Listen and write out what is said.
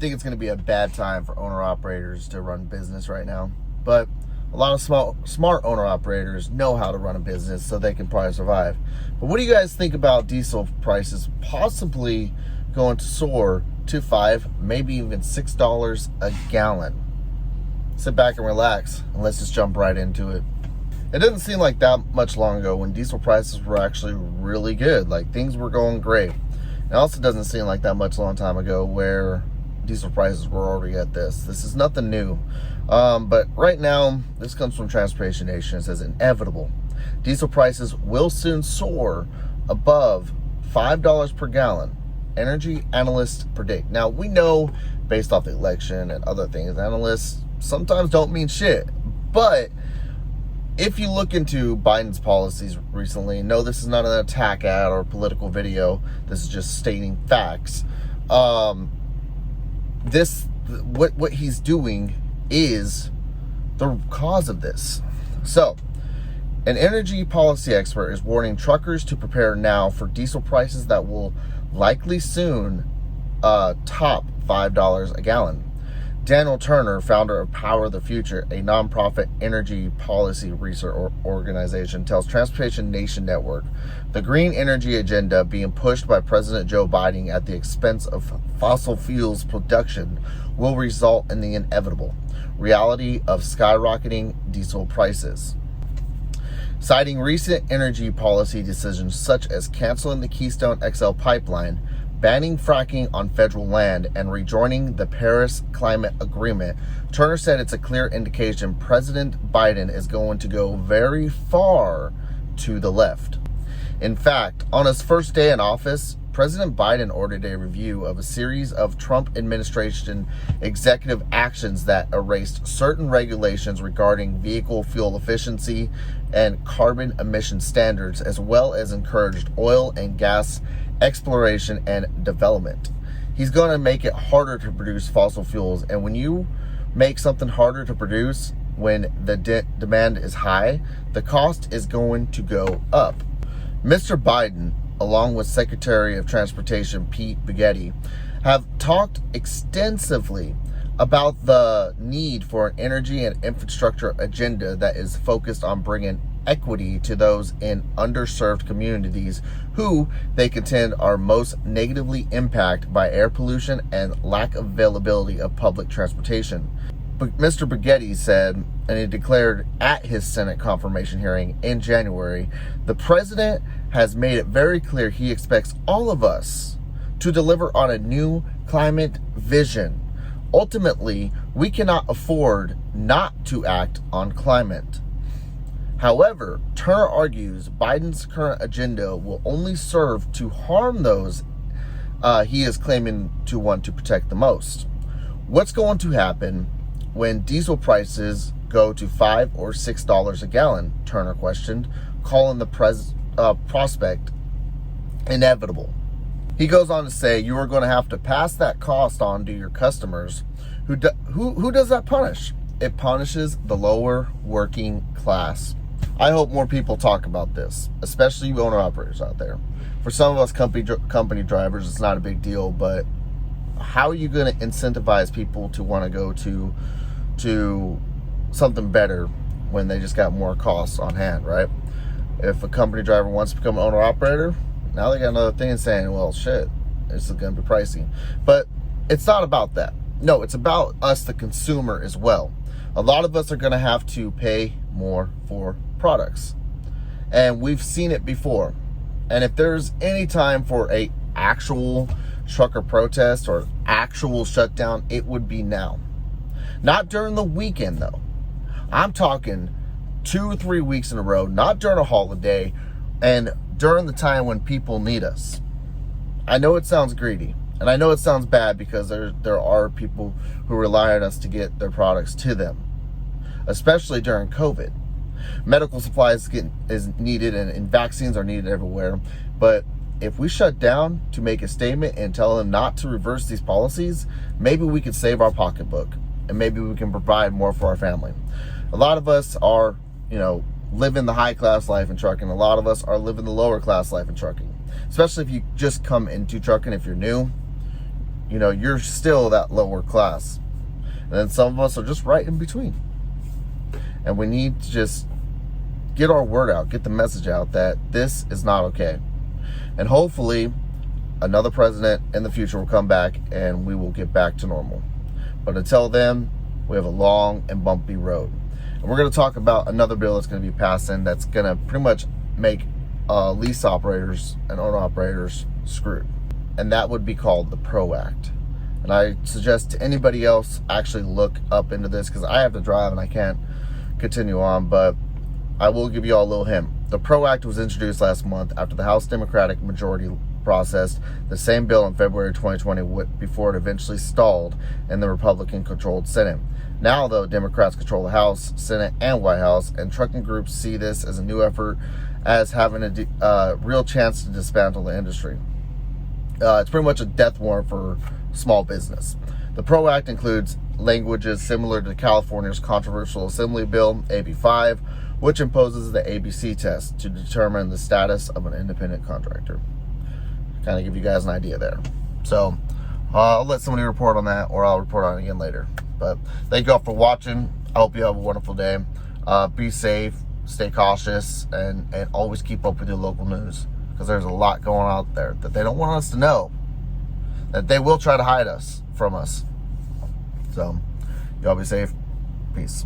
think it's going to be a bad time for owner-operators to run business right now. But a lot of smart owner-operators know how to run a business, so they can probably survive. But what do you guys think about diesel prices possibly going to soar to $5, maybe even $6 a gallon? Sit back and relax, and let's just jump right into it. It doesn't seem like that much long ago when diesel prices were actually really good. Like, things were going great. It also doesn't seem like that much long time ago where diesel prices were already at this. This is nothing new. But right now, this comes from Transportation Nation. It says, inevitable. Diesel prices will soon soar above $5 per gallon. Energy analysts predict. Now, we know, based off the election and other things, analysts sometimes don't mean shit. But if you look into Biden's policies recently, no, this is not an attack ad or political video. This is just stating facts. What he's doing is the cause of this. So, an energy policy expert is warning truckers to prepare now for diesel prices that will likely soon top $5 a gallon. Daniel Turner, founder of Power the Future, a nonprofit energy policy research organization, tells Transportation Nation Network the green energy agenda being pushed by President Joe Biden at the expense of fossil fuels production will result in the inevitable reality of skyrocketing diesel prices. Citing recent energy policy decisions such as canceling the Keystone XL pipeline, banning fracking on federal land, and rejoining the Paris Climate Agreement, Turner said it's a clear indication President Biden is going to go very far to the left. In fact, on his first day in office, President Biden ordered a review of a series of Trump administration executive actions that erased certain regulations regarding vehicle fuel efficiency and carbon emission standards, as well as encouraged oil and gas exploration and development. He's going to make it harder to produce fossil fuels, and when you make something harder to produce when the demand is high, the cost is going to go up. Mr. Biden, along with Secretary of Transportation Pete Buttigieg, have talked extensively about the need for an energy and infrastructure agenda that is focused on bringing equity to those in underserved communities who they contend are most negatively impacted by air pollution and lack of availability of public transportation. But Mr. Buttigieg said, and he declared at his Senate confirmation hearing in January, the president has made it very clear he expects all of us to deliver on a new climate vision. Ultimately, we cannot afford not to act on climate. However, Turner argues Biden's current agenda will only serve to harm those he is claiming to want to protect the most. What's going to happen when diesel prices go to $5 or $6 a gallon? Turner questioned, calling the prospect inevitable. He goes on to say, you are going to have to pass that cost on to your customers. Who does that punish? It punishes the lower working class. I hope more people talk about this, especially you owner-operators out there. For some of us company drivers, it's not a big deal, but how are you going to incentivize people to want to go to something better when they just got more costs on hand, right? If a company driver wants to become an owner-operator, now they got another thing saying, well, shit, this is going to be pricey. But it's not about that. No, it's about us, the consumer, as well. A lot of us are going to have to pay more for products. And we've seen it before. And if there's any time for a actual trucker protest or actual shutdown, it would be now. Not during the weekend, though. I'm talking 2 or 3 weeks in a row, not during a holiday, and during the time when people need us. I know it sounds greedy, and I know it sounds bad because there are people who rely on us to get their products to them, especially during COVID. Medical supplies is needed, and vaccines are needed everywhere. But if we shut down to make a statement and tell them not to reverse these policies, maybe we could save our pocketbook, and maybe we can provide more for our family. A lot of us are, living the high-class life in trucking. A lot of us are living the lower-class life in trucking. Especially if you just come into trucking, if you're new, you're still that lower class. And then some of us are just right in between. And we need to just get our word out, get the message out that this is not okay. And hopefully another president in the future will come back and we will get back to normal. But until then, we have a long and bumpy road. And we're going to talk about another bill that's going to be passing that's going to pretty much make lease operators and owner operators screwed. And that would be called the PRO Act. And I suggest to anybody else actually look up into this, because I have to drive and I can't continue on, but I will give you all a little hint. The PRO Act was introduced last month after the House Democratic majority processed the same bill in February 2020 before it eventually stalled in the Republican-controlled Senate. Now, though, Democrats control the House, Senate, and White House, and trucking groups see this as a new effort as having a real chance to dismantle the industry. It's pretty much a death warrant for small business. The PRO Act includes languages similar to California's controversial Assembly Bill, AB 5, which imposes the ABC test to determine the status of an independent contractor. Kind of give you guys an idea there. So I'll let somebody report on that, or I'll report on it again later. But thank you all for watching. I hope you have a wonderful day. Be safe, stay cautious, and always keep up with your local news, because there's a lot going on out there that they don't want us to know, that they will try to hide us from us. So y'all be safe. Peace.